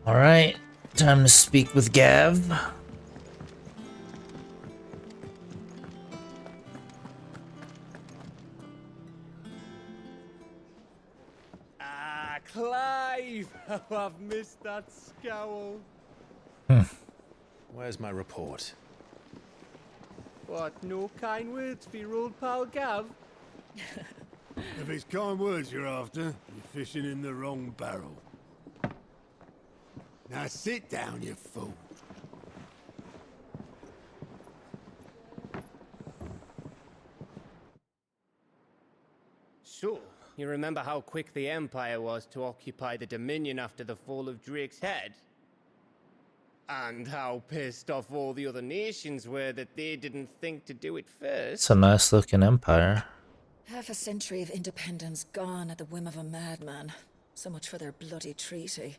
Alright, time to speak with Gav. Ah, Clive! How I've missed that scowl. Where's my report? What, no kind words for your old pal Gav? If it's kind words you're after, you're fishing in the wrong barrel. Now sit down, you fool. So, you remember how quick the Empire was to occupy the Dominion after the fall of Drake's head? And how pissed off all the other nations were that they didn't think to do it first? It's a nice looking empire. Half a century of independence gone at the whim of a madman. So much for their bloody treaty.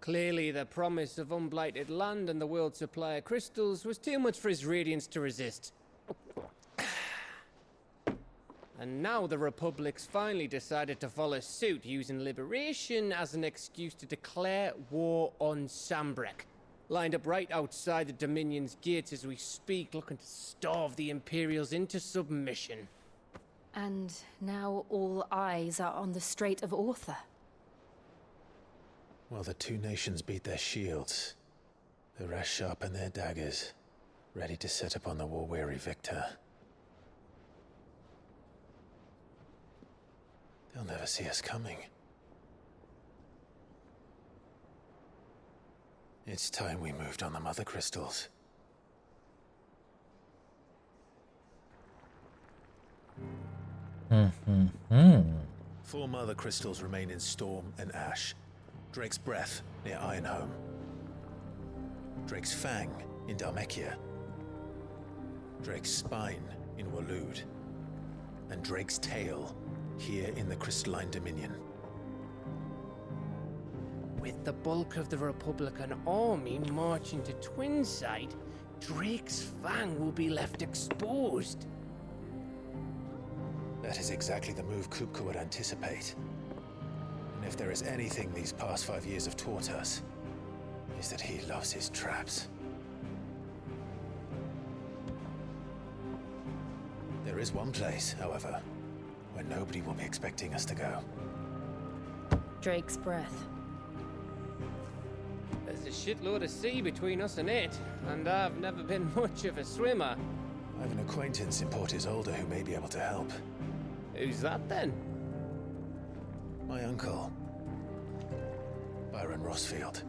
Clearly, the promise of unblighted land and the world's supply of crystals was too much for his radiance to resist. And now the Republic's finally decided to follow suit, using liberation as an excuse to declare war on Sambrek. Lined up right outside the Dominion's gates as we speak, looking to starve the Imperials into submission. And now all eyes are on the Strait of Author. Well, the two nations beat their shields. The rest sharpen their daggers, ready to set upon the war-weary victor. They'll never see us coming. It's time we moved on the Mother Crystals. Four Mother Crystals remain in Storm and Ash. Drake's Breath near Ironhome. Drake's Fang in Dhalmekia. Drake's Spine in Waloed. And Drake's Tail here in the Crystalline Dominion. With the bulk of the Republican army marching to Twinside, Drake's Fang will be left exposed. That is exactly the move Kupka would anticipate. And if there is anything these past 5 years have taught us, is that he loves his traps. There is one place, however, where nobody will be expecting us to go. Drake's Breath. There's a shitload of sea between us and it, and I've never been much of a swimmer. I have an acquaintance in Port Isolde who may be able to help. Who's that then? My uncle, Byron Rossfield.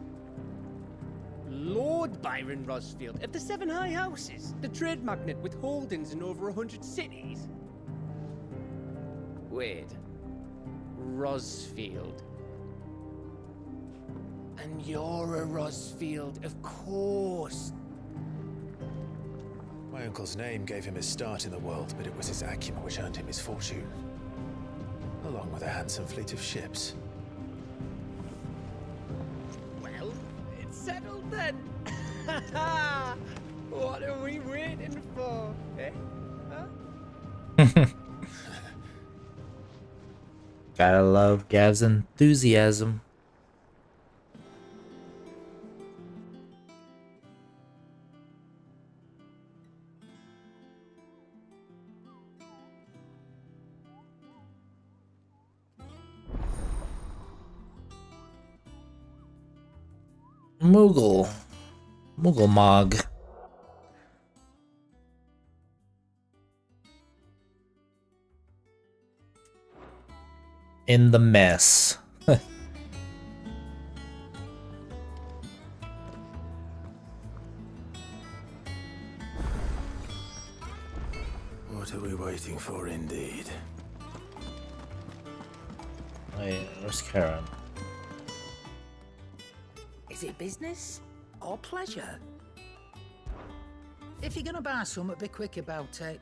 Lord Byron Rosfield of the Seven High Houses, the trade magnate with holdings in over 100 cities. Wait, Rosfield. And you're a Rosfield, of course. My uncle's name gave him his start in the world, but it was his acumen which earned him his fortune, along with a handsome fleet of ships. Well, it's settled then. What are we waiting for, eh? Huh? Gotta love Gav's enthusiasm. Moogle Mog. In the mess. What are we waiting for, indeed? Wait, where's Karen? Is it business or pleasure? If you're gonna buy something, be quick about it.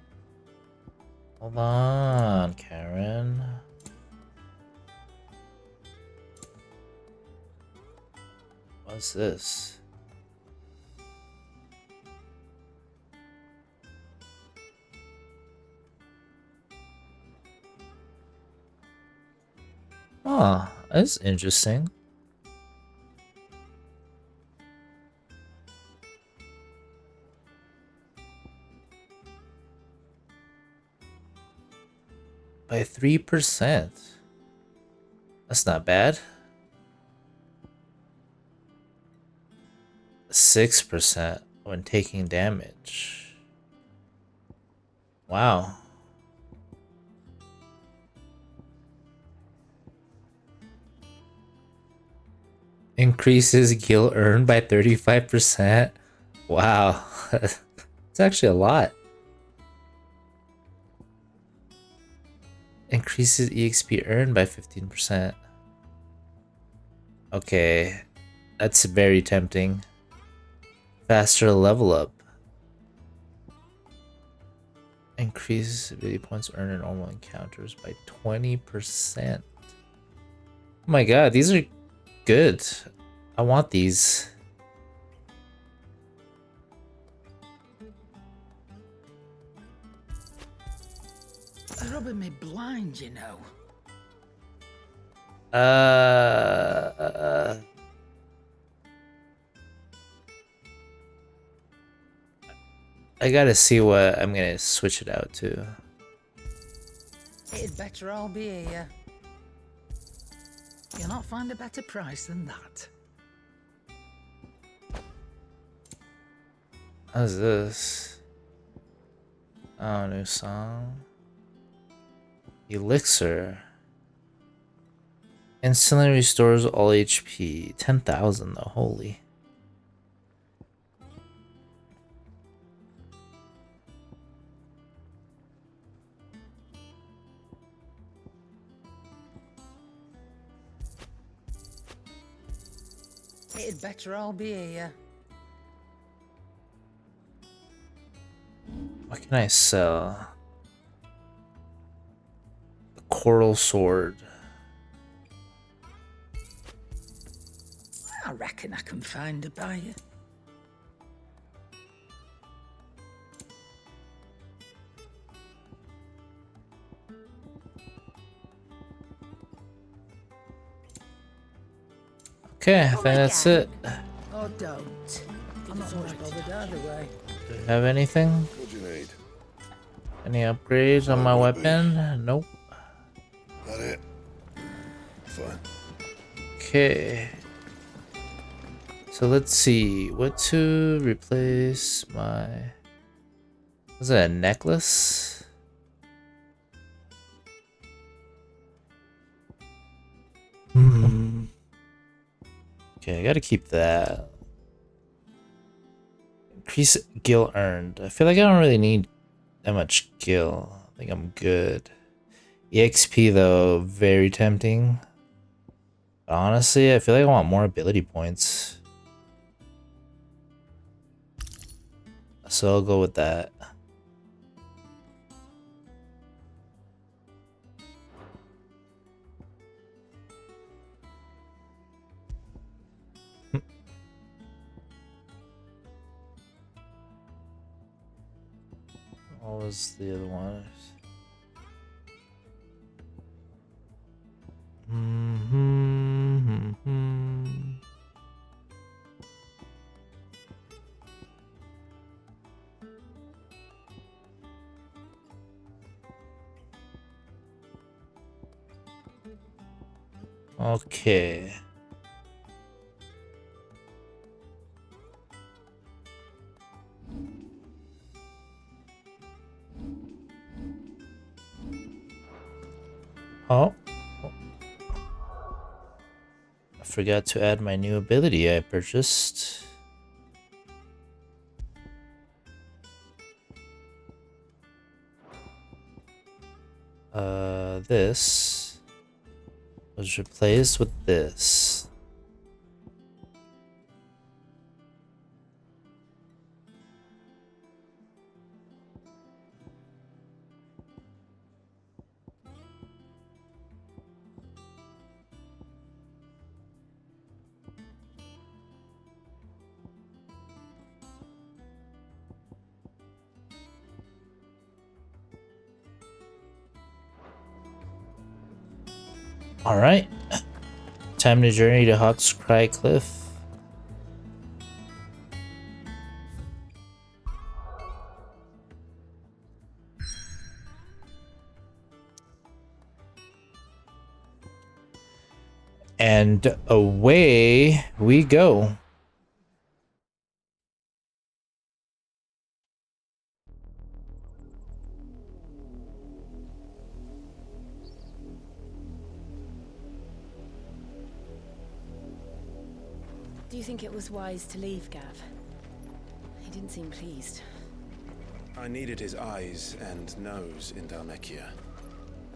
Hold on, Karen. What's this? Oh, that's interesting. by 3%. That's not bad. 6% when taking damage. Wow. Increases gil earned by 35%. Wow. It's actually a lot. Increases EXP earned by 15%. Okay. That's very tempting. Faster level up. Increases ability points earned in normal encounters by 20%. Oh my god, these are good. I want these. You're rubbing me blind, you know. I gotta see what I'm gonna switch it out to. It'd better all be here. You'll not find a better price than that. How's this? Oh, new song. Elixir. Instantly restores all HP. 10,000 though, holy. It'd better all be here. What can I sell? The Coral Sword. I reckon I can find a buyer. Okay, I think that's it. Or don't. I'm not much bothered either way. Do you have anything? What do you need? Any upgrades on my weapon? Nope. That it? Fine. Okay. So let's see. What to replace my... Was that a necklace? Okay, I gotta keep that. Increase gil earned. I feel like I don't really need that much gil. I think I'm good. EXP though, very tempting. But honestly, I feel like I want more ability points. So I'll go with that. What was the other one? Okay. Oh. I forgot to add my new ability I purchased. This was replaced with this. All right, time to journey to Hawk's Cry Cliff. And away we go. Do you think it was wise to leave, Gav? He didn't seem pleased. I needed his eyes and nose in Dhalmekia.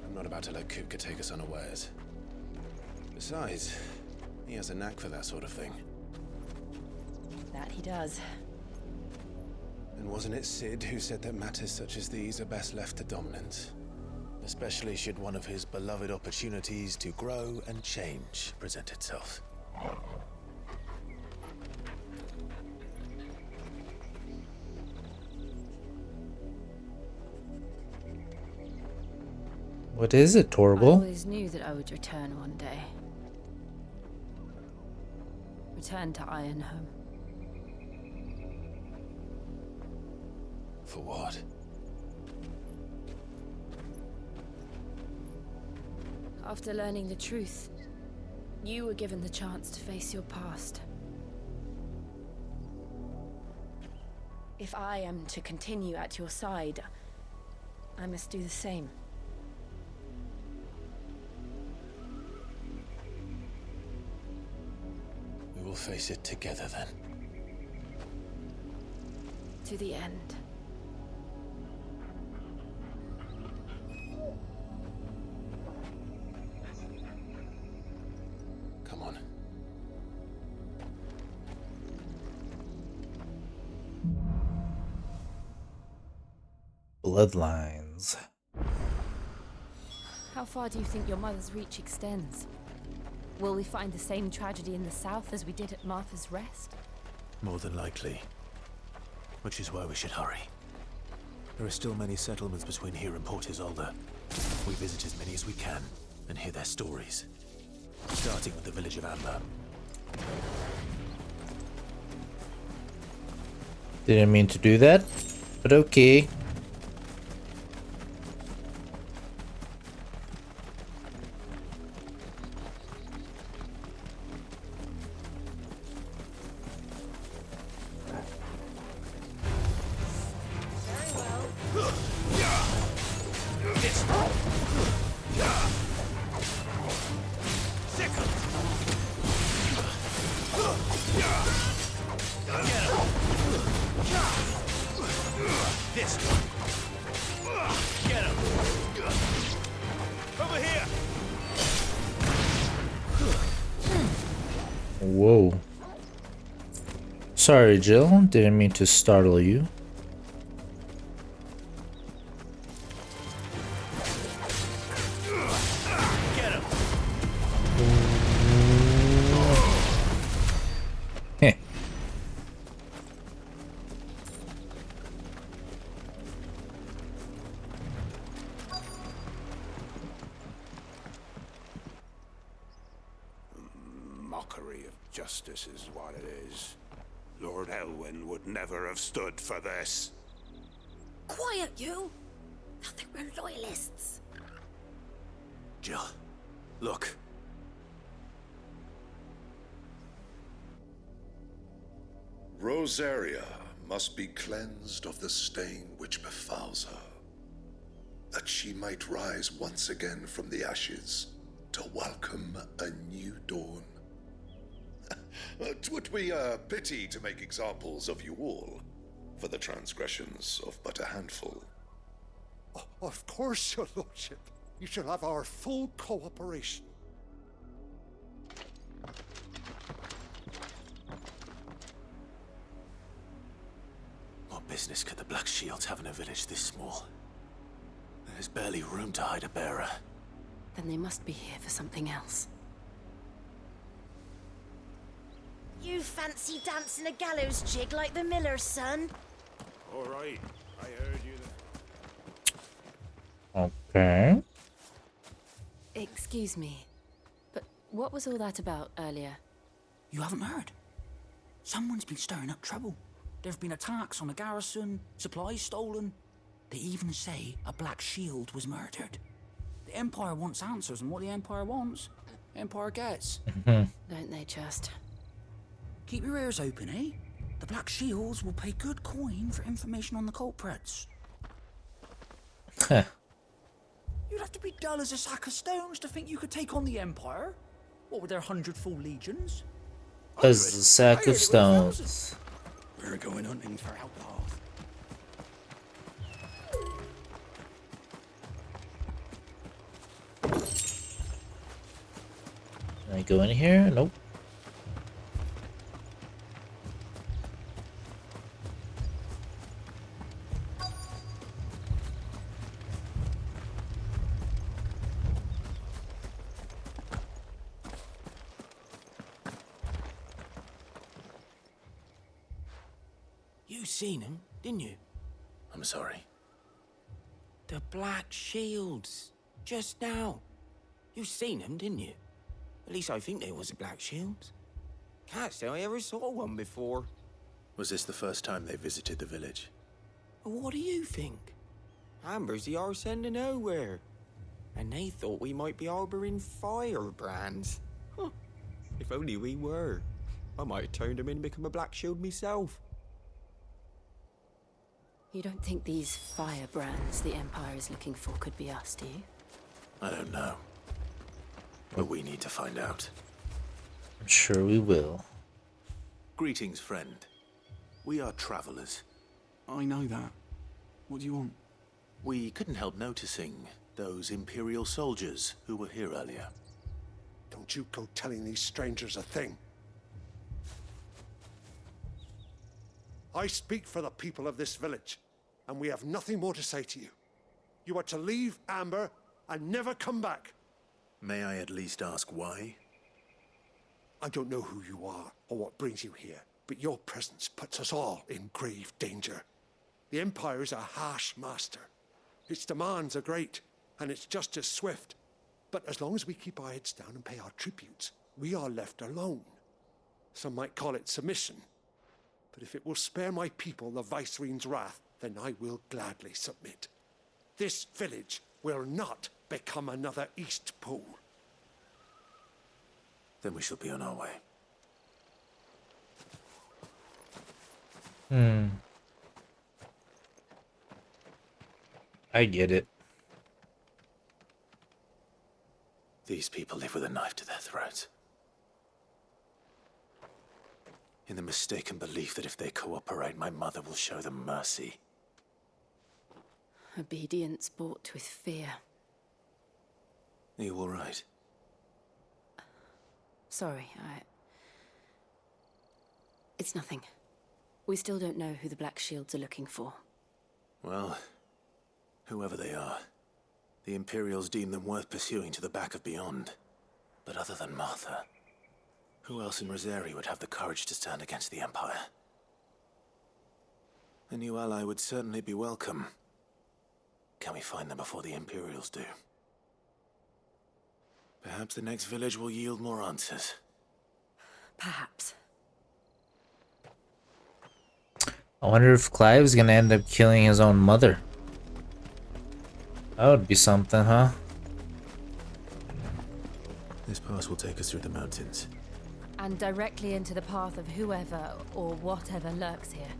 I'm not about to let Kupka take us unawares. Besides, he has a knack for that sort of thing. That he does. And wasn't it Sid who said that matters such as these are best left to dominance? Especially should one of his beloved opportunities to grow and change present itself. What is it, I Torgal? always knew that I would return one day. Return to Ironhome. For what? After learning the truth, you were given the chance to face your past. If I am to continue at your side, I must do the same. We will face it together then. To the end. Come on. Bloodlines. How far do you think your mother's reach extends? Will we find the same tragedy in the south as we did at Martha's Rest? More than likely. Which is why we should hurry. There are still many settlements between here and Port Isolde. We visit as many as we can and hear their stories. Starting with the village of Amber. Didn't mean to do that, but okay. Whoa. Sorry, Jill. Didn't mean to startle you. Heh. Mockery of justice is what it is. Lord Elwyn would never have stood for this. Quiet, you! I think we're loyalists. Jill, look. Rosaria must be cleansed of the stain which befouls her, that she might rise once again from the ashes to welcome a new dawn. 'Twould be a pity to make examples of you all, for the transgressions of but a handful. Of course, your lordship. You shall have our full cooperation. What business could the Black Shields have in a village this small? There's barely room to hide a bearer. Then they must be here for something else. You fancy dancing a gallows jig like the miller's son? All right, I heard you then. Okay. Excuse me, but what was all that about earlier? You haven't heard? Someone's been stirring up trouble. There have been attacks on the garrison, supplies stolen. They even say a Black Shield was murdered. The Empire wants answers, and what the Empire wants Empire gets. Don't they just? Keep your ears open, eh? The Black Shields will pay good coin for information on the culprits. Heh. You'd have to be dull as a sack of stones to think you could take on the Empire. What with their 100 full legions? As a sack of stones. We're going hunting for outlaws. Can I go in here? Nope. You seen him, didn't you? I'm sorry. The Black Shields. Just now. You seen them, didn't you? At least I think they was the Black Shields. Can't say I ever saw one before. Was this the first time they visited the village? What do you think? Amber's the arse end of nowhere. And they thought we might be harboring firebrands. Huh. If only we were. I might have turned them in and become a Black Shield myself. You don't think these firebrands the Empire is looking for could be us, do you? I don't know. But we need to find out. I'm sure we will. Greetings, friend. We are travelers. I know that. What do you want? We couldn't help noticing those Imperial soldiers who were here earlier. Don't you go telling these strangers a thing. I speak for the people of this village, and we have nothing more to say to you. You are to leave Amber and never come back. May I at least ask why? I don't know who you are or what brings you here, but your presence puts us all in grave danger. The Empire is a harsh master. Its demands are great, and its justice swift. But as long as we keep our heads down and pay our tributes, we are left alone. Some might call it submission. But if it will spare my people the Viceroy's wrath, then I will gladly submit. This village will not become another Eastpool. Then we shall be on our way. I get it. These people live with a knife to their throats. In the mistaken belief that if they cooperate, my mother will show them mercy. Obedience bought with fear. Are you all right? Sorry, It's nothing. We still don't know who the Black Shields are looking for. Well, whoever they are, the Imperials deem them worth pursuing to the back of beyond. But other than Martha, who else in Rosari would have the courage to stand against the Empire? A new ally would certainly be welcome. Can we find them before the Imperials do? Perhaps the next village will yield more answers. Perhaps. I wonder if Clive's gonna end up killing his own mother. That would be something, huh? This pass will take us through the mountains. And directly into the path of whoever or whatever lurks here.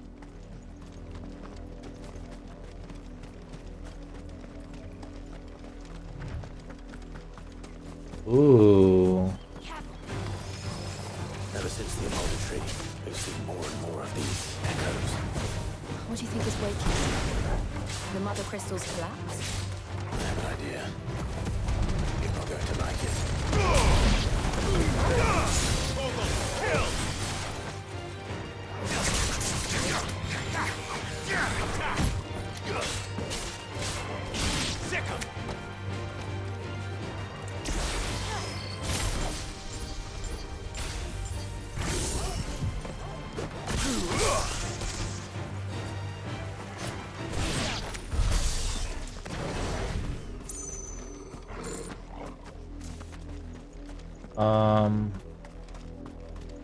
Ooh. Ever since the Immortal Tree, we've seen more and more of these echoes. What do you think is waking? The Mother Crystal's collapse? I have an idea. You're not going to like it.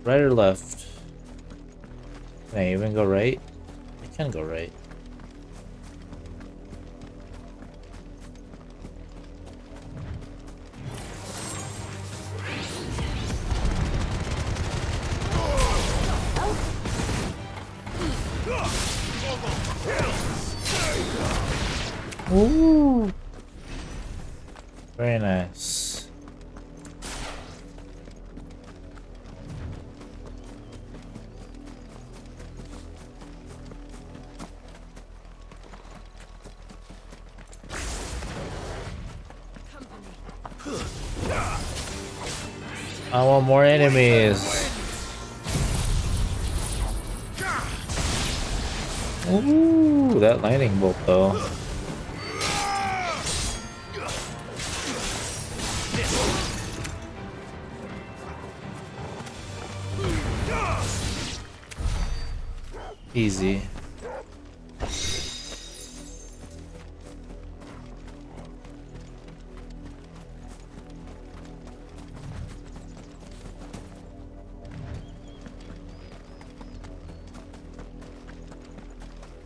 Right or left? Can I even go right? I can go right. Ooh. Very nice. I want more enemies. Ooh, that lightning bolt though. Easy.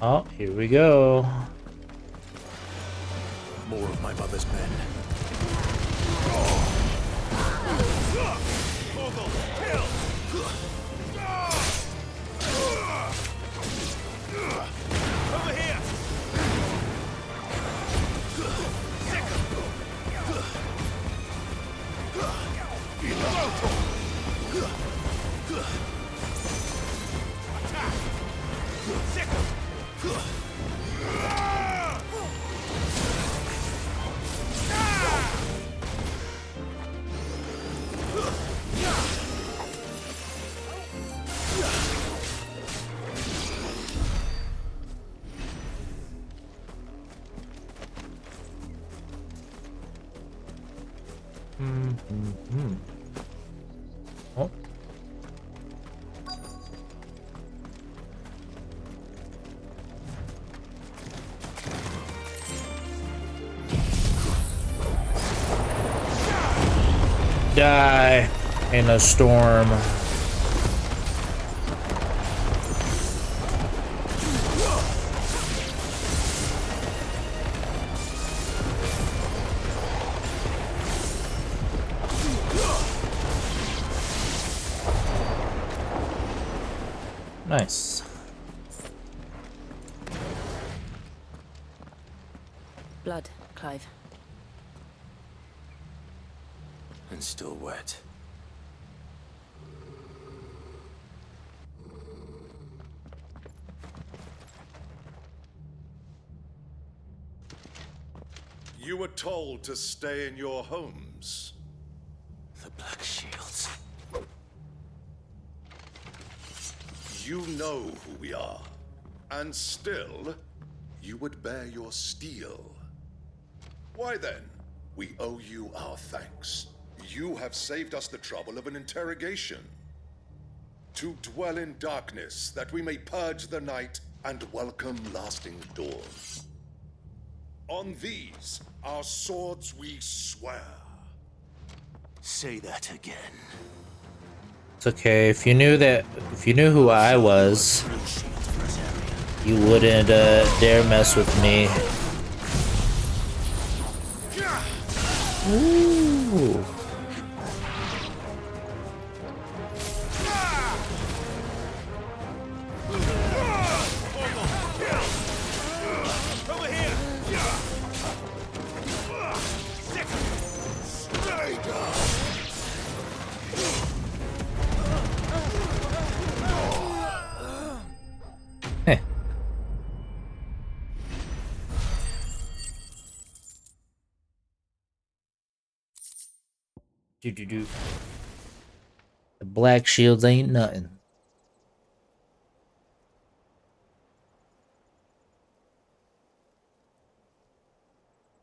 Oh, here we go. More of my mother's men. Over here! Oh. Die in a storm. Nice. Blood, Clive. And still wet. You were told to stay in your homes. The Black Shields. You know who we are. And still, you would bear your steel. Why then, we owe you our thanks. You have saved us the trouble of an interrogation. To dwell in darkness, that we may purge the night and welcome lasting dawn. On these, our swords we swear. Say that again. It's okay. If you knew who I was, you wouldn't dare mess with me. Ooh. Heh. Do. The Black Shields ain't nothing.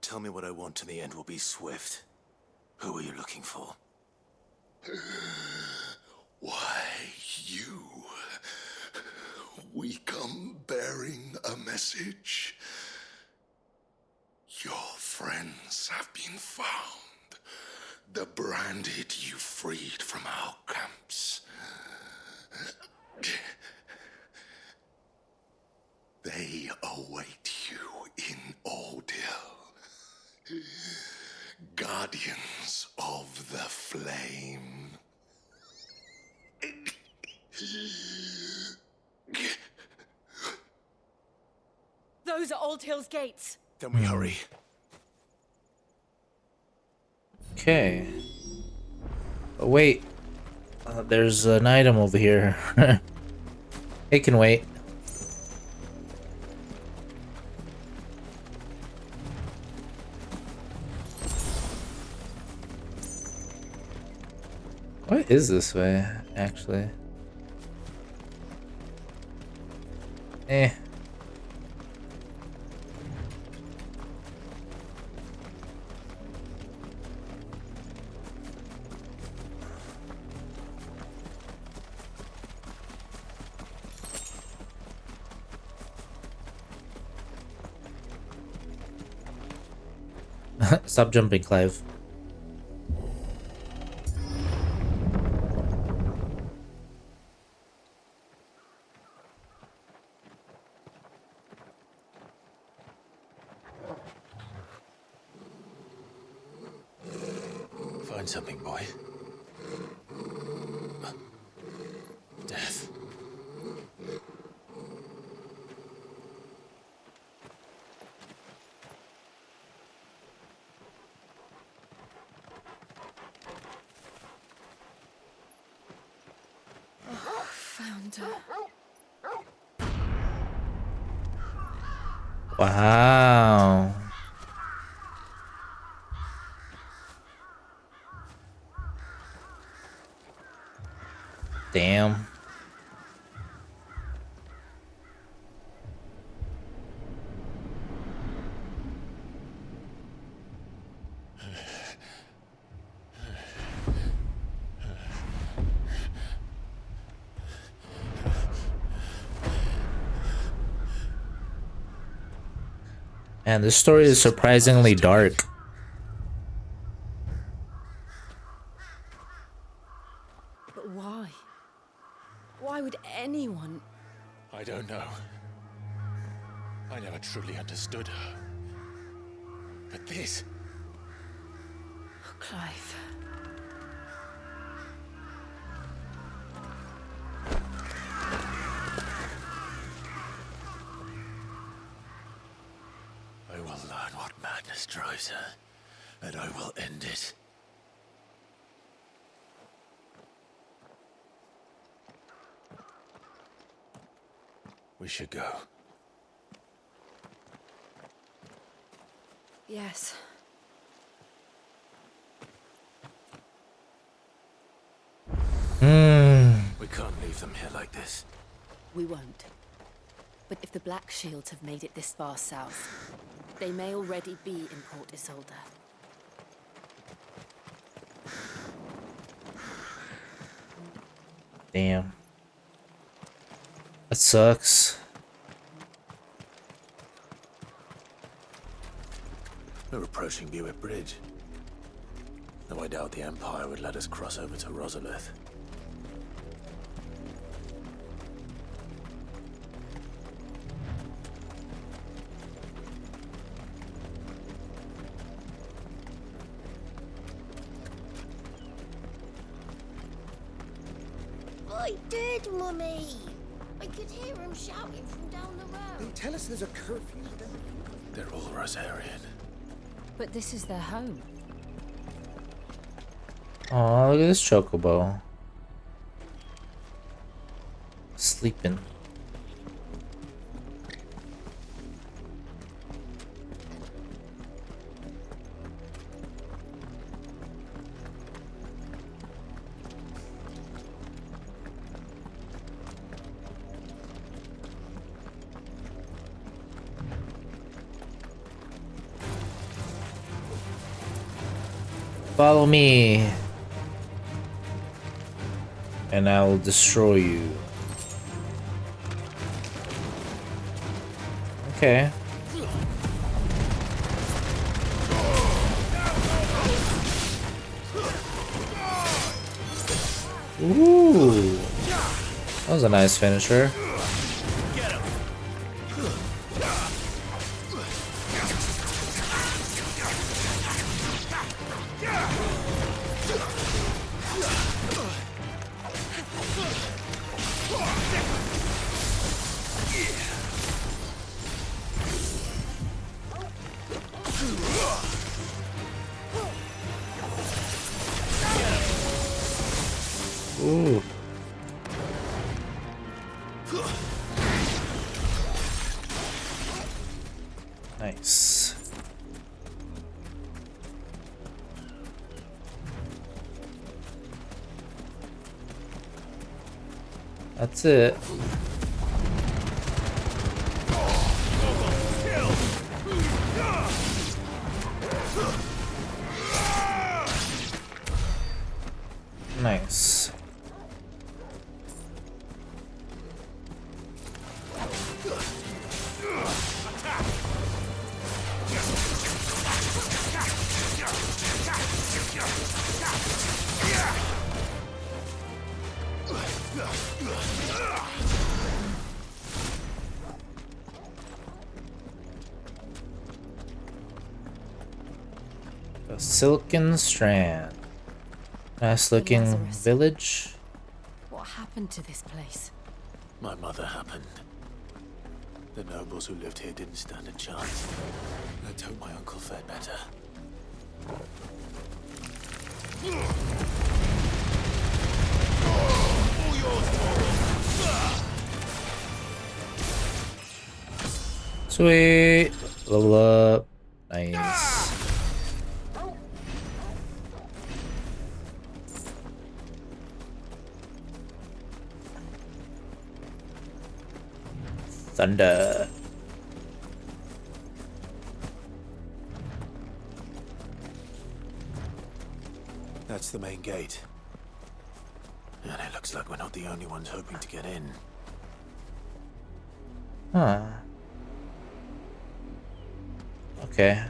Tell me what I want and the end will be swift. Who are you looking for? Why, you. We come bearing a message. Your friends have been found. The branded you freed from our camps. They await you in Odil. Guardians of the Flame. Those are Old Hill's gates. Then we hurry. Okay. Oh, wait. There's an item over here. It can wait. What is this way, actually? Eh. Stop jumping, Clive. Find something, boy. Death. Found her. Wow. Damn. And this story is surprisingly dark. But why? Why would anyone? I don't know. I never truly understood her. But this... Oh, Clive. I will learn what madness drives her, and I will end it. We should go. Yes. We can't leave them here like this. We won't. But if the Black Shields have made it this far south, they may already be in Port Isolde. Damn. That sucks. We're approaching Buick Bridge. Though I doubt the Empire would let us cross over to Rosalith. I did, Mummy. I could hear him shouting from down the road. Tell us there's a curfew. They're all Rosarian. But this is their home. Oh, look at this chocobo. Sleeping. Follow me, and I will destroy you. Okay. Ooh, that was a nice finisher. That's it. Nice. A silken strand. Nice looking Lazarus. village. What happened to this place? My mother happened. The nobles who lived here didn't stand a chance. Let's hope my uncle fared better. Sweet. Level up. Nice. Thunder. That's the main gate. And it looks like we're not the only ones hoping to get in. Huh. Okay.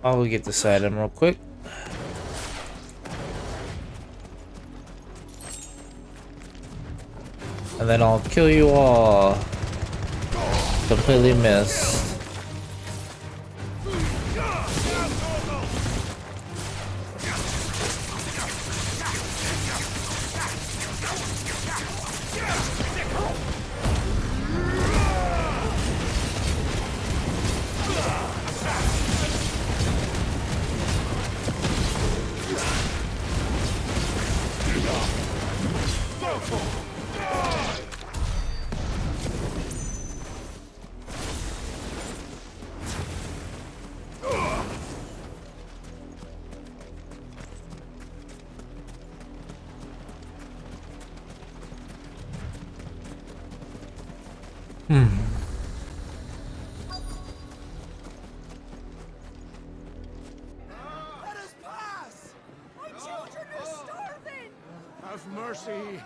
I'll get this item real quick. And then I'll kill you all. Completely missed. Let us pass! My children are starving! Have mercy.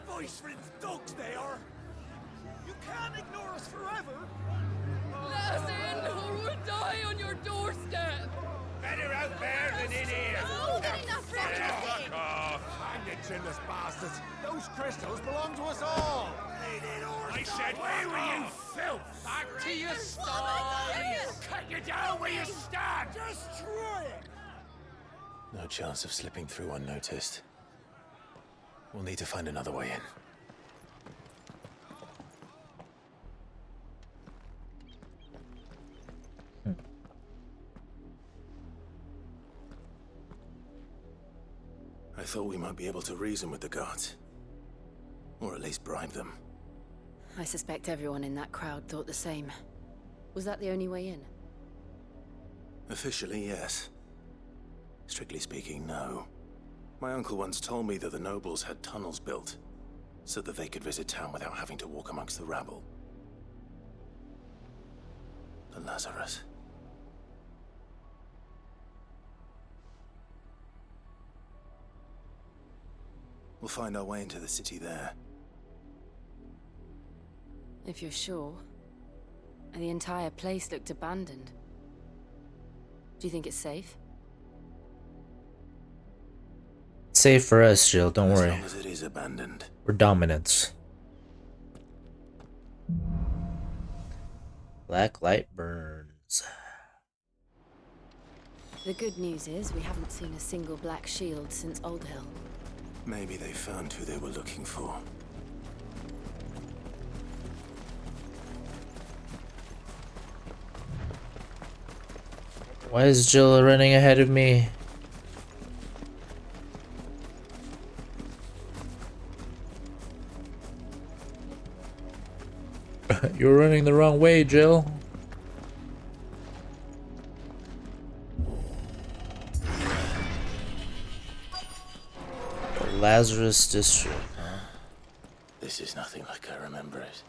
Voice-rinsed dogs they are! You can't ignore us forever! Let us in, or we'll die on your doorstep! Better out there than in here! Oh, enough Fuck off! Hang the chinless bastards! Those crystals belong to us all! I said, where were you, filth? Back to your stall! Cut you down where you stand! Destroy it! No chance of slipping through unnoticed. We'll need to find another way in. I thought we might be able to reason with the guards. Or at least bribe them. I suspect everyone in that crowd thought the same. Was that the only way in? Officially, yes. Strictly speaking, no. My uncle once told me that the nobles had tunnels built, so that they could visit town without having to walk amongst the rabble. The Lazarus. We'll find our way into the city there. If you're sure. The entire place looked abandoned. Do you think it's safe? Safe for us, Jill. Don't worry. As long as it is abandoned. We're dominants. Black light burns. The good news is we haven't seen a single black shield since Old Hill. Maybe they found who they were looking for. Why is Jill running ahead of me? You're running the wrong way, Jill. Lazarus District, huh? This is nothing like I remember it.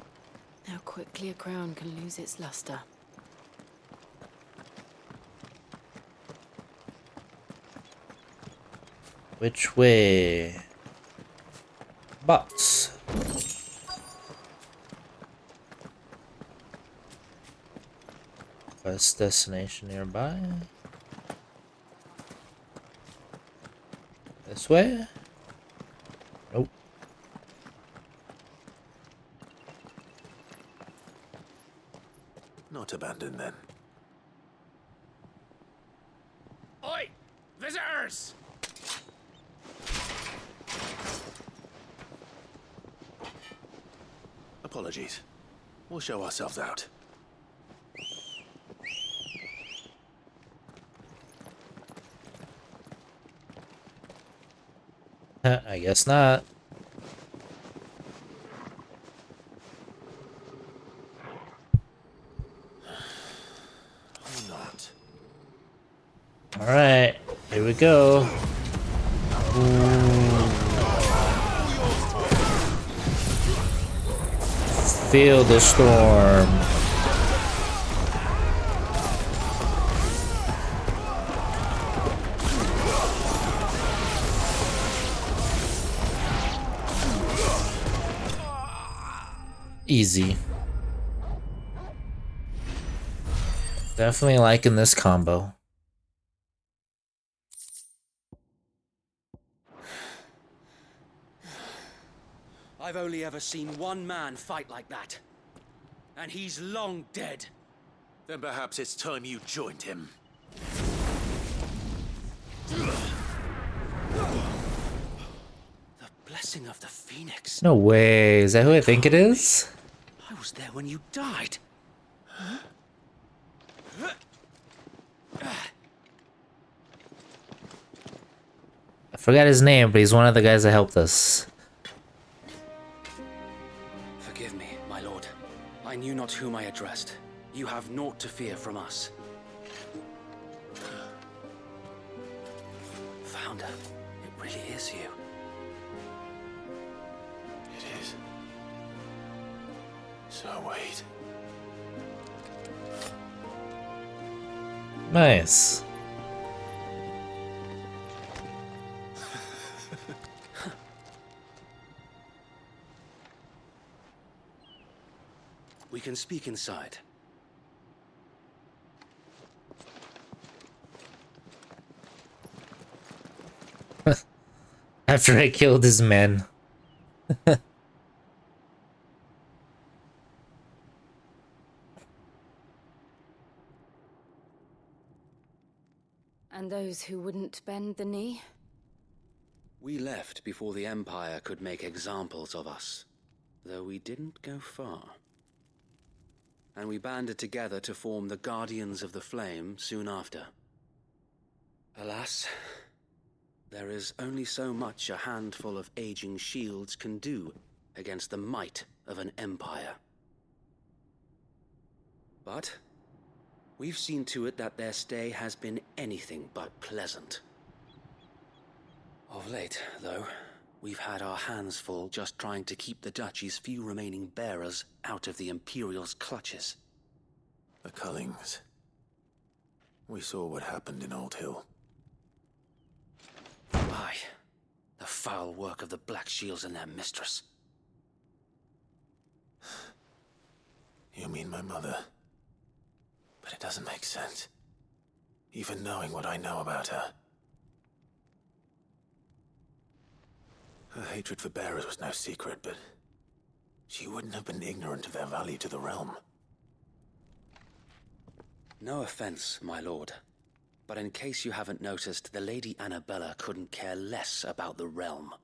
How quickly a crown can lose its luster. Which way? Box. Quest destination nearby. This way? Nope. Not abandoned then. Oi! Visitors! Apologies. We'll show ourselves out. I guess not. Or not. Alright, here we go. Feel the storm. Easy. Definitely liking this combo. I've only ever seen one man fight like that. And he's long dead. Then perhaps it's time you joined him. The blessing of the Phoenix. No way. Is that who I think it is? I was there when you died. I forgot his name, but he's one of the guys that helped us. Forgive me, my lord. I knew not whom I addressed. You have naught to fear from us. Founder, it really is you. It is. So wait. Nice. We can speak inside. After I killed his men. And those who wouldn't bend the knee? We left before the Empire could make examples of us, though we didn't go far. And we banded together to form the Guardians of the Flame soon after. Alas, there is only so much a handful of aging shields can do against the might of an empire. But we've seen to it that their stay has been anything but pleasant. Of late, though, we've had our hands full just trying to keep the Duchy's few remaining bearers out of the Imperial's clutches. The Cullings. We saw what happened in Old Hill. Aye, the foul work of the Black Shields and their mistress. You mean my mother? But it doesn't make sense. Even knowing what I know about her. Her hatred for bearers was no secret, but she wouldn't have been ignorant of their value to the realm. No offense, my lord, but in case you haven't noticed, the Lady Annabella couldn't care less about the realm.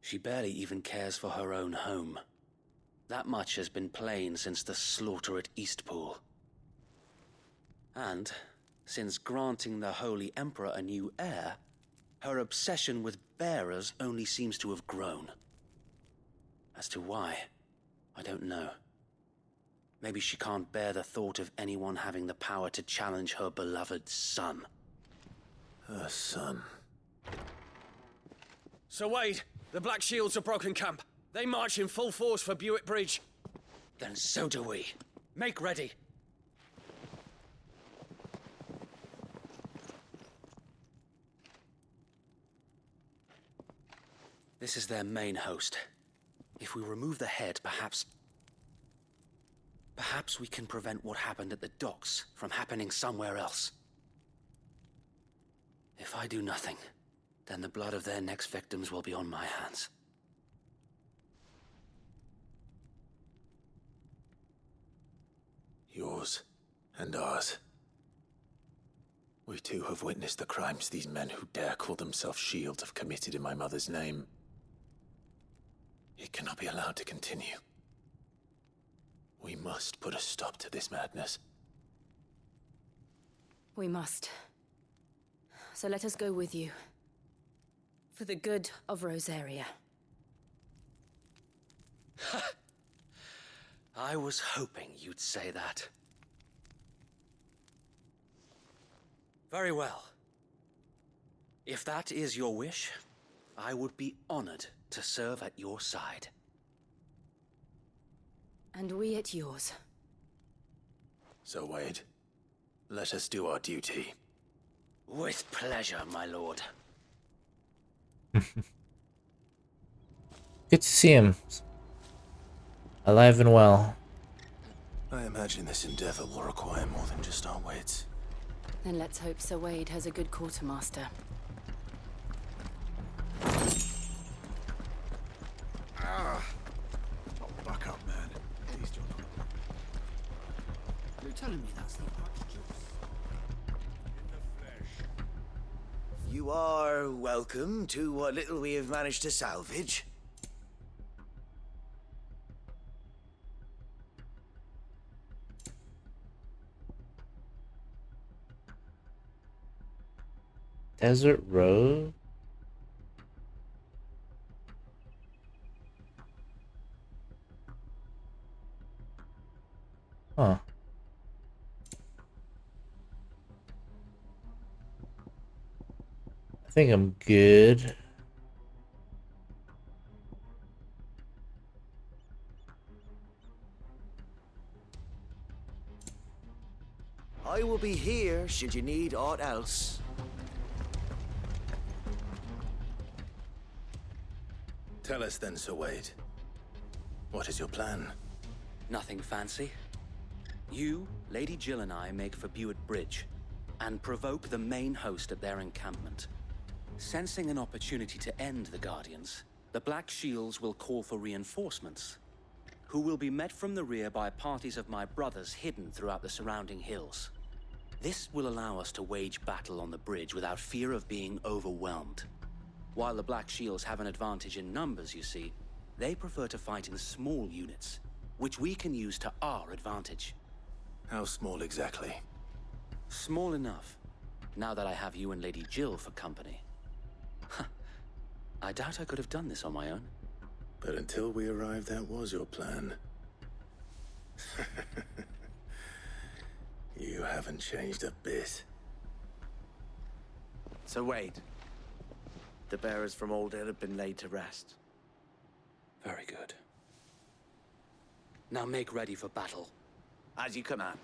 She barely even cares for her own home. That much has been plain since the slaughter at Eastpool. And, since granting the Holy Emperor a new heir, her obsession with bearers only seems to have grown. As to why, I don't know. Maybe she can't bear the thought of anyone having the power to challenge her beloved son. Her son. So wait, The Black Shields have broken camp. They march in full force for Buick Bridge. Then so do we. Make ready. This is their main host. If we remove the head, perhaps we can prevent what happened at the docks from happening somewhere else. If I do nothing, then the blood of their next victims will be on my hands. Yours and ours. We too have witnessed the crimes these men who dare call themselves Shields have committed in my mother's name. It cannot be allowed to continue. We must put a stop to this madness. We must. So let us go with you. For the good of Rosaria. I was hoping you'd say that. Very well. If that is your wish, I would be honored to serve at your side. And we at yours. So, Wade, let us do our duty. With pleasure, my lord. Good to see him. Alive and well. I imagine this endeavor will require more than just our wits. Then let's hope Sir Wade has a good quartermaster. Back up, man. Please, John. You're telling me that's the Archduke's? You are welcome to what little we have managed to salvage. Desert Road? Huh. I think I'm good. I will be here should you need aught else. Tell us then, Sir Wade. What is your plan? Nothing fancy. You, Lady Jill and I make for Buick Bridge and provoke the main host at their encampment. Sensing an opportunity to end the Guardians, the Black Shields will call for reinforcements, who will be met from the rear by parties of my brothers hidden throughout the surrounding hills. This will allow us to wage battle on the bridge without fear of being overwhelmed. While the Black Shields have an advantage in numbers, you see, they prefer to fight in small units, which we can use to our advantage. How small exactly? Small enough, now that I have you and Lady Jill for company. I doubt I could have done this on my own. But until we arrived, that was your plan. You haven't changed a bit. So Wade, the bearers from Old Hill have been laid to rest. Very good. Now make ready for battle. As you command.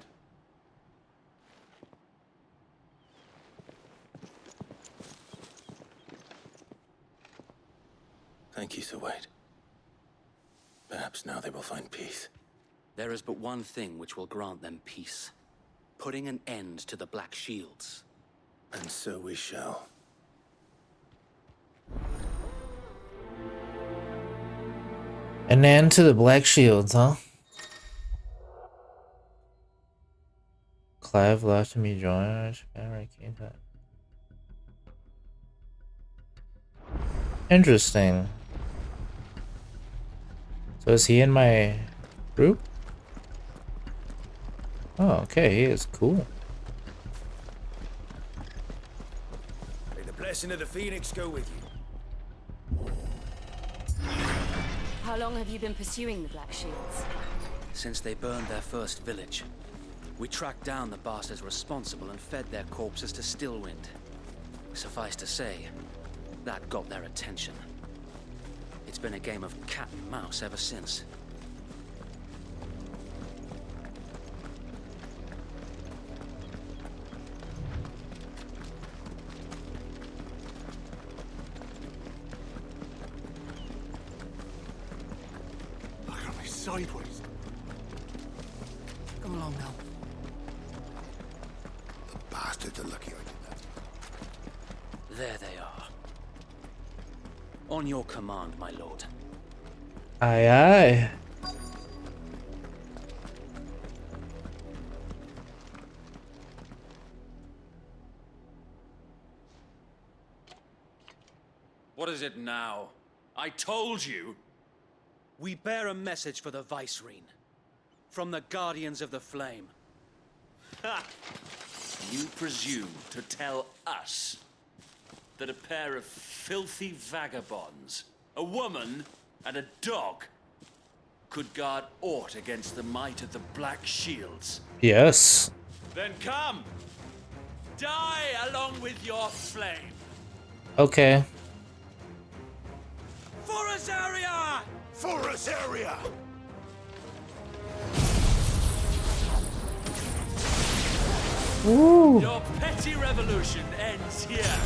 Thank you, Sir Wade. Perhaps now they will find peace. There is but one thing which will grant them peace. Putting an end to the Black Shields. And so we shall. An end to the Black Shields, huh? Clive left to me join. Interesting. So is he in my group? Oh, okay, he is cool. May the blessing of the Phoenix go with you. How long have you been pursuing the Black Shields? Since they burned their first village. We tracked down the bastards responsible and fed their corpses to Stillwind. Suffice to say, that got their attention. It's been a game of cat and mouse ever since. Look at me sideways. Come along now. The bastards are lucky I did that. There they are. On your command, my lord. Aye, aye. What is it now? I told you! We bear a message for the Vicereine. From the Guardians of the Flame. Ha! You presume to tell us that a pair of filthy vagabonds, a woman and a dog, could guard aught against the might of the Black Shields? Yes. Then come! Die along with your flame! Okay. For Azaria! For Azaria! Ooh. Your petty revolution ends here.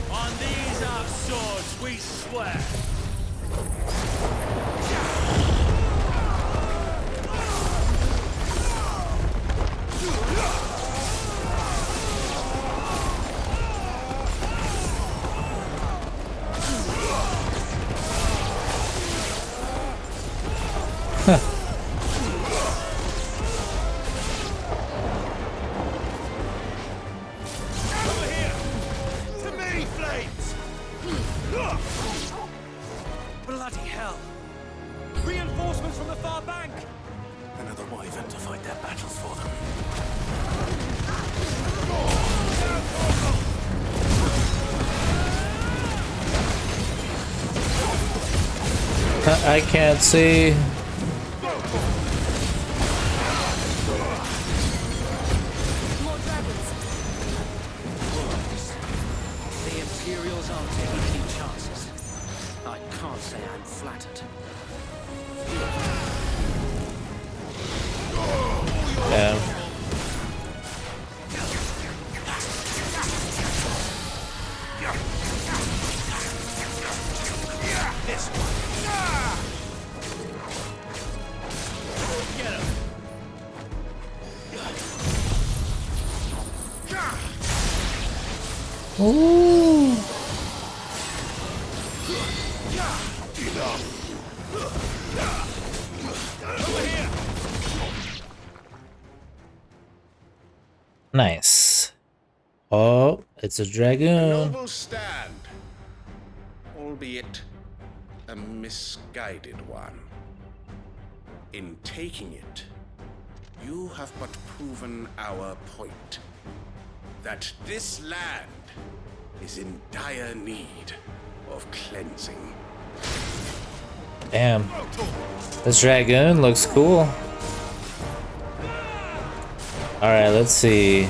On these our swords we swear. Bloody hell! Reinforcements from the far bank! Another wyvern to fight their battles for them. I can't see. More dragons. The Imperials aren't taking any chances. I can't say I'm flattered. Yeah. This one. Get him. Ooh. Nice. Oh, it's a dragoon. Noble stand, albeit a misguided one. In taking it, you have but proven our point. That this land is in dire need of cleansing. Damn. This dragoon looks cool. Alright, let's see.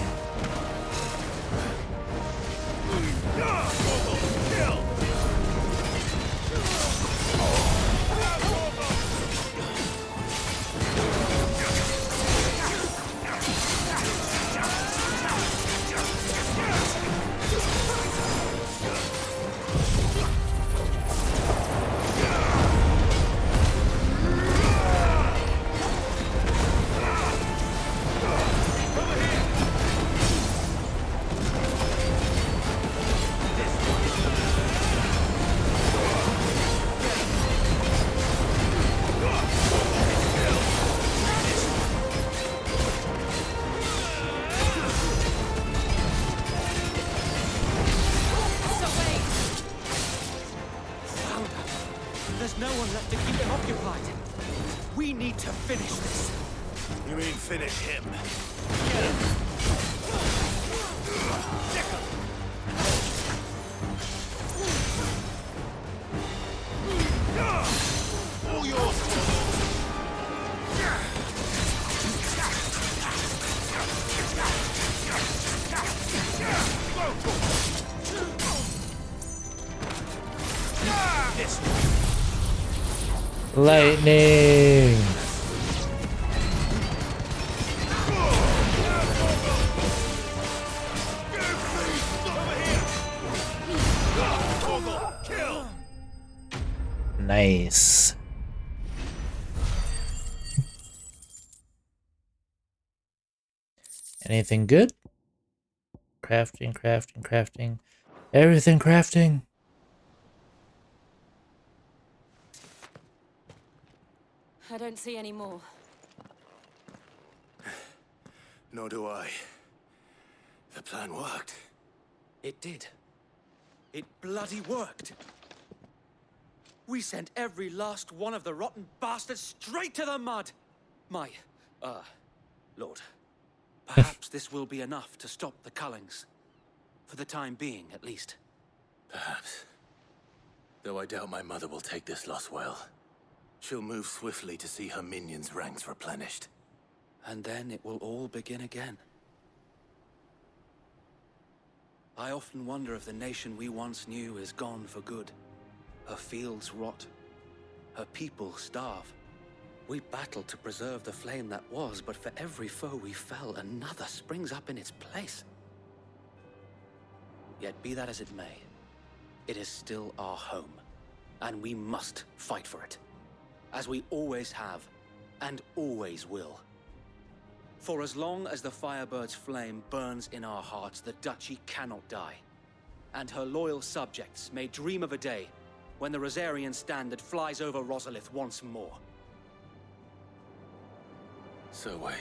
There's no one left to keep him occupied. We need to finish this. You mean finish him? All yours. This one. Lightning! Nice. Anything good? Crafting, crafting, crafting. Everything crafting. I don't see any more. Nor do I. The plan worked. It did. It bloody worked. We sent every last one of the rotten bastards straight to the mud. My, Lord. Perhaps this will be enough to stop the Cullings. For the time being, at least. Perhaps. Though I doubt my mother will take this loss well. She'll move swiftly to see her minions' ranks replenished. And then it will all begin again. I often wonder if the nation we once knew is gone for good. Her fields rot. Her people starve. We battled to preserve the flame that was, but for every foe we fell, another springs up in its place. Yet be that as it may, it is still our home, and we must fight for it. As we always have, and always will. For as long as the Firebird's flame burns in our hearts, the Duchy cannot die. And her loyal subjects may dream of a day when the Rosarian standard flies over Rosalith once more. So wait,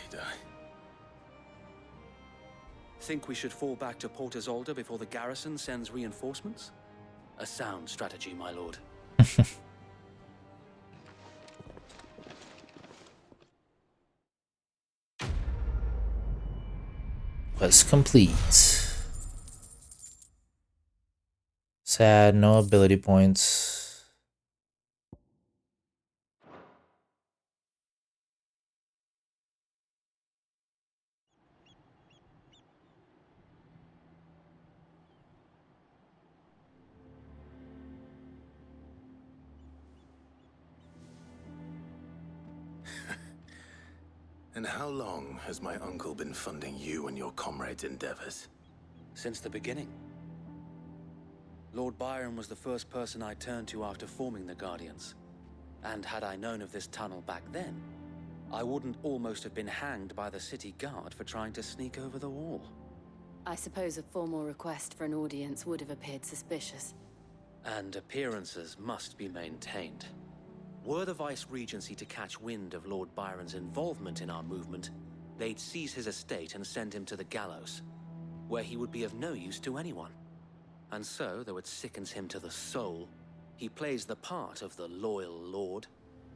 Think we should fall back to Port Isolde before the garrison sends reinforcements? A sound strategy, my lord. Quest complete. Sad, no ability points. And how long has my uncle been funding you and your comrades' endeavors? Since the beginning. Lord Byron was the first person I turned to after forming the Guardians. And had I known of this tunnel back then, I wouldn't almost have been hanged by the city guard for trying to sneak over the wall. I suppose a formal request for an audience would have appeared suspicious. And appearances must be maintained. Were the Vice-Regency to catch wind of Lord Byron's involvement in our movement, they'd seize his estate and send him to the gallows, where he would be of no use to anyone. And so, though it sickens him to the soul, he plays the part of the loyal lord,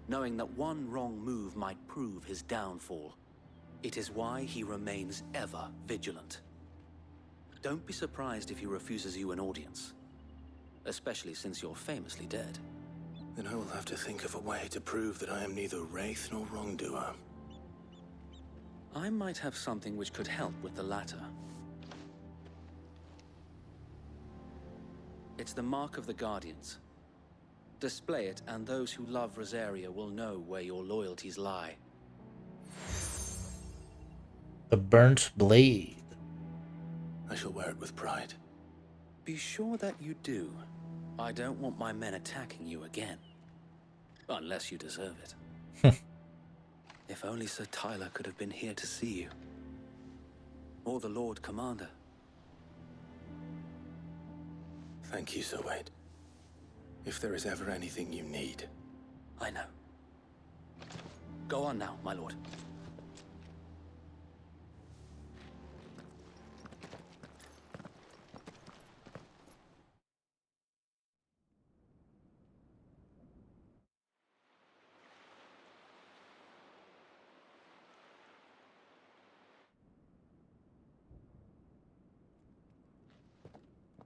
knowing that one wrong move might prove his downfall. It is why he remains ever vigilant. Don't be surprised if he refuses you an audience, especially since you're famously dead. Then I will have to think of a way to prove that I am neither wraith nor wrongdoer. I might have something which could help with the latter. It's the mark of the Guardians. Display it, and those who love Rosaria will know where your loyalties lie. The burnt blade. I shall wear it with pride. Be sure that you do. I don't want my men attacking you again. Unless you deserve it. If only Sir Tyler could have been here to see you. Or the Lord Commander. Thank you, Sir Wade. If there is ever anything you need. I know. Go on now, my lord.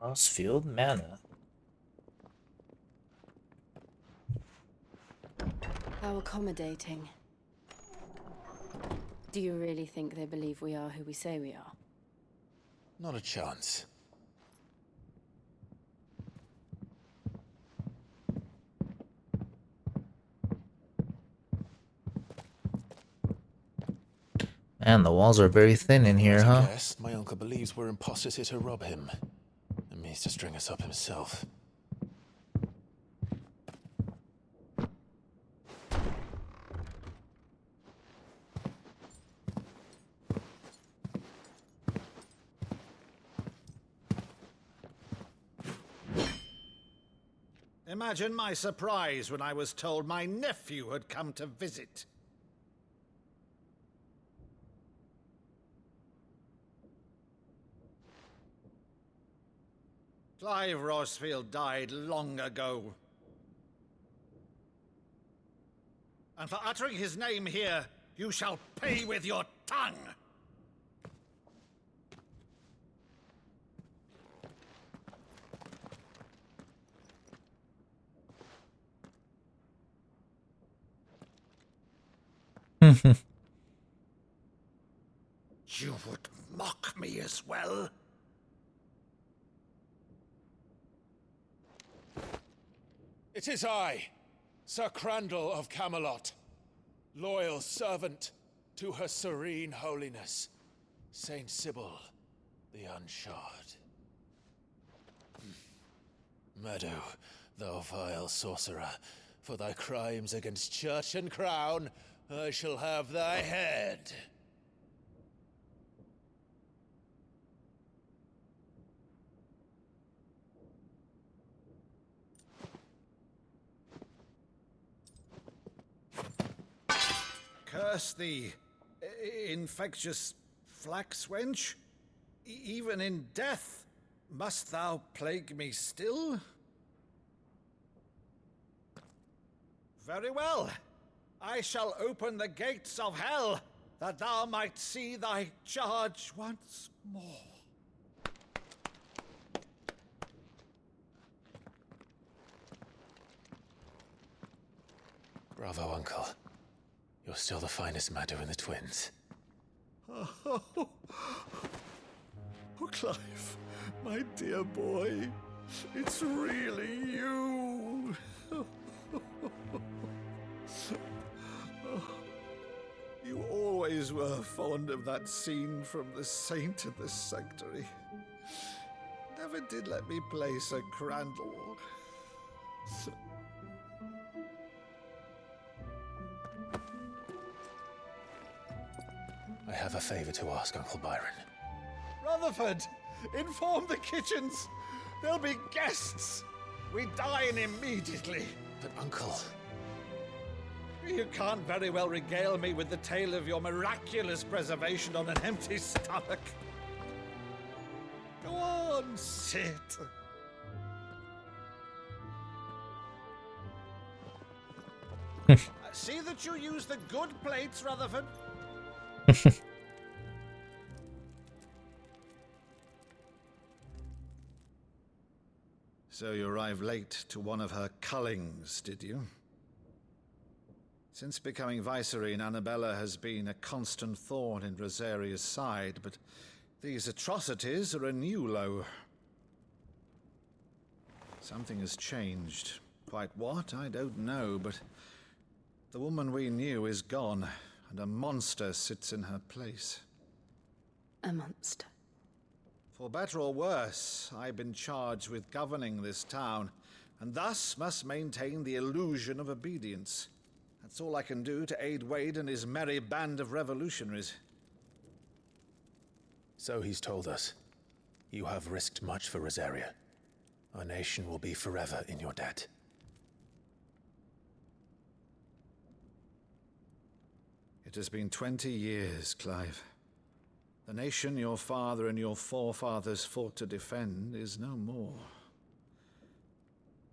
Crossfield Manor. How accommodating. Do you really think they believe we are who we say we are? Not a chance. And the walls are very thin in here, huh? Yes, my uncle believes we're imposters here to rob him, and means to string us up himself. Imagine my surprise when I was told my nephew had come to visit. Clive Rosfield died long ago. And for uttering his name here, you shall pay with your tongue! You would mock me as well? It is I, Sir Crandall of Camelot, loyal servant to Her Serene Holiness, Saint Sybil the Unshod. Meadow, thou vile sorcerer, for thy crimes against church and crown, I shall have thy head. Curse thee, infectious flax wench. Even in death, must thou plague me still? Very well. I shall open the gates of hell, that thou might see thy charge once more. Bravo, Uncle. You're still the finest Meadow in the twins. Oh, Clive, my dear boy, it's really you. You always were fond of that scene from The Saint of the Sanctuary. Never did let me play Sir Crandall. I have a favor to ask, Uncle Byron. Rutherford, inform the kitchens. There'll be guests. We dine immediately. But, Uncle... You can't very well regale me with the tale of your miraculous preservation on an empty stomach. Go on, sit. See that you use the good plates, Rutherford. So you arrived late to one of her cullings, did you? Since becoming Vicereine, Annabella has been a constant thorn in Rosaria's side, but these atrocities are a new low. Something has changed. Quite what, I don't know, but the woman we knew is gone, and a monster sits in her place. A monster? For better or worse, I've been charged with governing this town, and thus must maintain the illusion of obedience. That's all I can do to aid Wade and his merry band of revolutionaries. So he's told us. You have risked much for Rosaria. Our nation will be forever in your debt. It has been 20 years, Clive. The nation your father and your forefathers fought to defend is no more.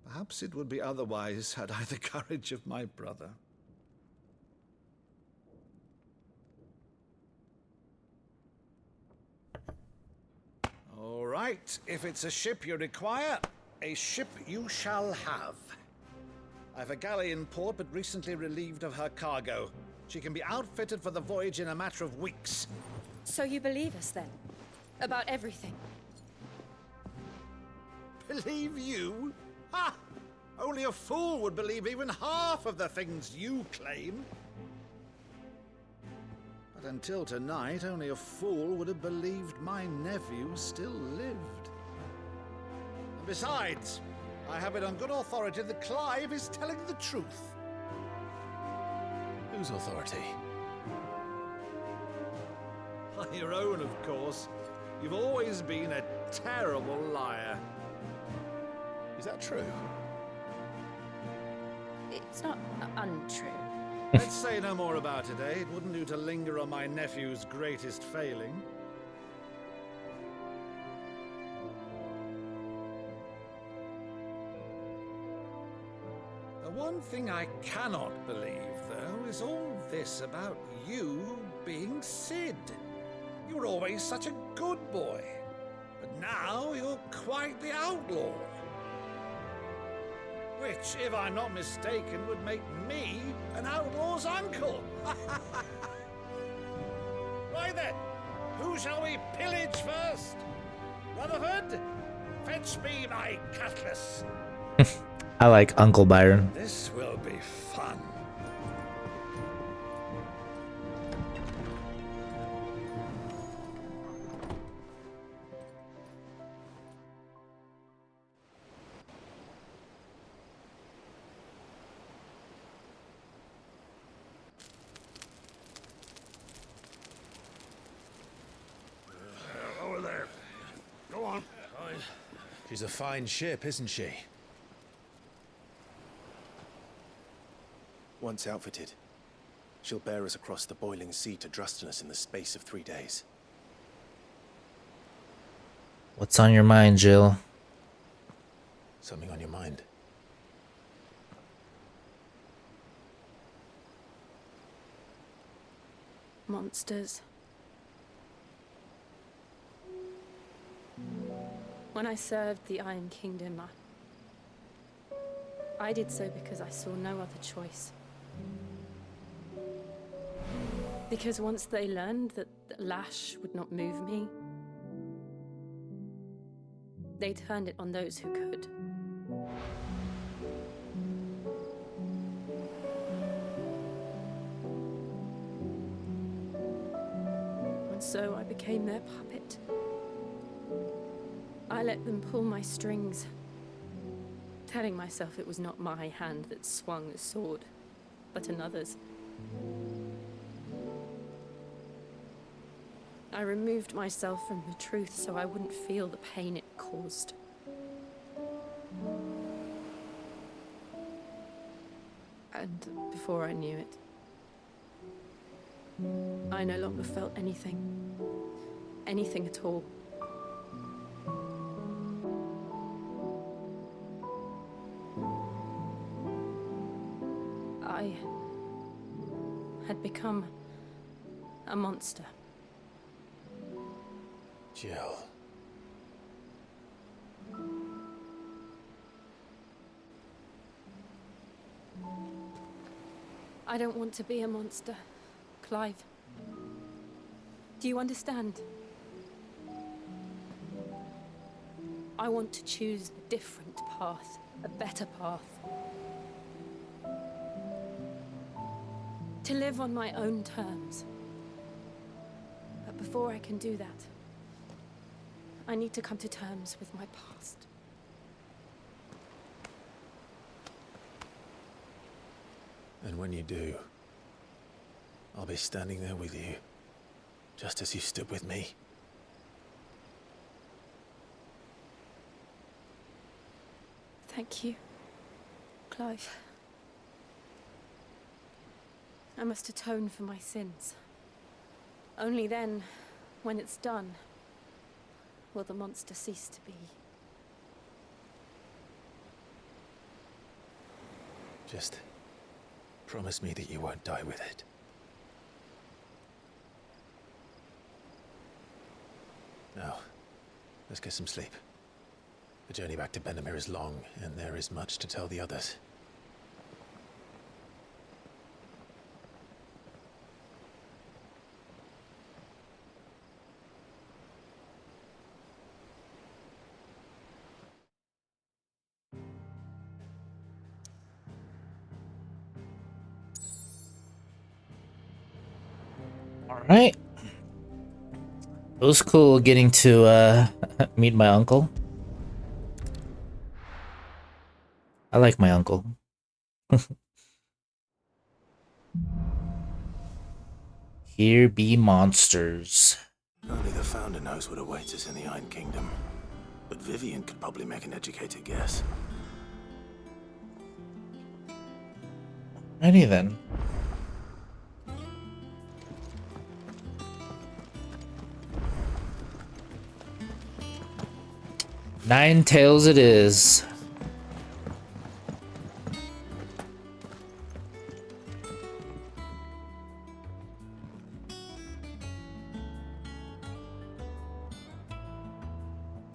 Perhaps it would be otherwise had I the courage of my brother. All right, if it's a ship you require, a ship you shall have. I've a galley in port, but recently relieved of her cargo. She can be outfitted for the voyage in a matter of weeks. So you believe us, then? About everything? Believe you? Ha! Only a fool would believe even half of the things you claim. But until tonight, only a fool would have believed my nephew still lived. And besides, I have it on good authority that Clive is telling the truth. Whose authority? Your own, of course. You've always been a terrible liar. Is that true? It's not untrue. Let's say no more about it, eh? It wouldn't do to linger on my nephew's greatest failing. The one thing I cannot believe, though, is all this about you being Sid. You were always such a good boy, but now you're quite the outlaw. Which, if I'm not mistaken, would make me an outlaw's uncle. Right then, who shall we pillage first? Rutherford, fetch me my cutlass. I like Uncle Byron. This will be fun. Over there. Go on. She's a fine ship, isn't she? Once outfitted, she'll bear us across the boiling sea to Drustinus in the space of 3 days. What's on your mind, Jill? Something on your mind? Monsters. When I served the Iron Kingdom, I did so because I saw no other choice. Because once they learned that Lash would not move me, they turned it on those who could. And so I became their puppet. I let them pull my strings, telling myself it was not my hand that swung the sword, but another's. I removed myself from the truth so I wouldn't feel the pain it caused. And before I knew it, I no longer felt anything. Anything at all. I had become a monster. Jill. I don't want to be a monster, Clive. Do you understand? I want to choose a different path, a better path. To live on my own terms. But before I can do that, I need to come to terms with my past. And when you do, I'll be standing there with you, just as you stood with me. Thank you, Clive. I must atone for my sins. Only then, when it's done, will the monster cease to be. Just promise me that you won't die with it. Now, let's get some sleep. The journey back to Benamir is long, and there is much to tell the others. Alright. It was cool getting to meet my uncle. I like my uncle. Here be monsters. Only the Founder knows what awaits us in the Iron Kingdom. But Vivian could probably make an educated guess. Alrighty then. Nine tails it is.